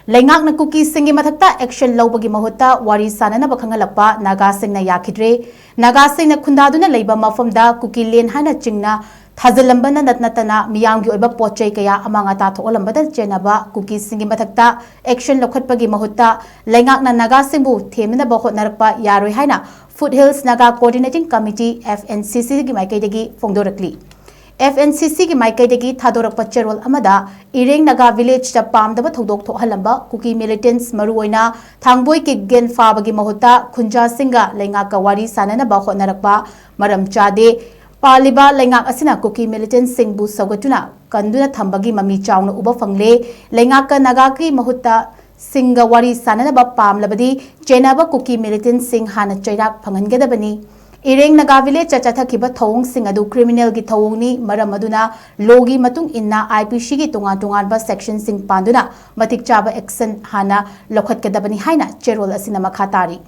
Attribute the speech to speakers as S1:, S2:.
S1: LEINGAK Kuki Singgi Mathakta action Loubagi Mahutta Wari Sananaba Khanghanlakpa Naga Singna Yakhidre Naga Singna Khundaduna Leiba Mafamda Kuki Len Hana Chingna Thazalambana Natnatana Miyamgi Oiba Poche Kaya Amangata Olambada Jenaba Kuki Singgi Mathakta action Lokhatpagi Mahutta LEINGAK Naga Singbu Themina Bahot Narakpa Yaroi Haina Foothills Naga Coordinating Committee FNCC Gi Maikaidagi Fongdorakli FNCC की माइकैदगी थादोरक पचेरोल अमदा इरेंग Naga village ता पामदब थौदोक थोहलंबा cookie militants मरुओइना थांगबोय के gain फाबगी महुता खुंजा सिंगा LEINGAK का वारी साननबा होनरकपा मरम चादे पालिबा LEINGAK असिना cookie militant सिंगबु सगतुना कंदुना थंबगी mummy chown उबा फंगले LEINGAK का नगा की महुता सिंगा वारी साननबा पामलबदी चेनाबा कुकी मिलिटेंट सिंग हाना चैराक फंगनगदबनी इरेंग नगा विलेज चचाथकिबा थौंग सिंग अदु क्रिमिनल की थौंगनी मरम अदुना लोगी मतुंग इन्ना IPC की तोंगान सेक्शन सिंग पांदुना मतिक चाबा एक्शन हाना लखतकदबनी हाइना चेरोल असिना मखा तारी।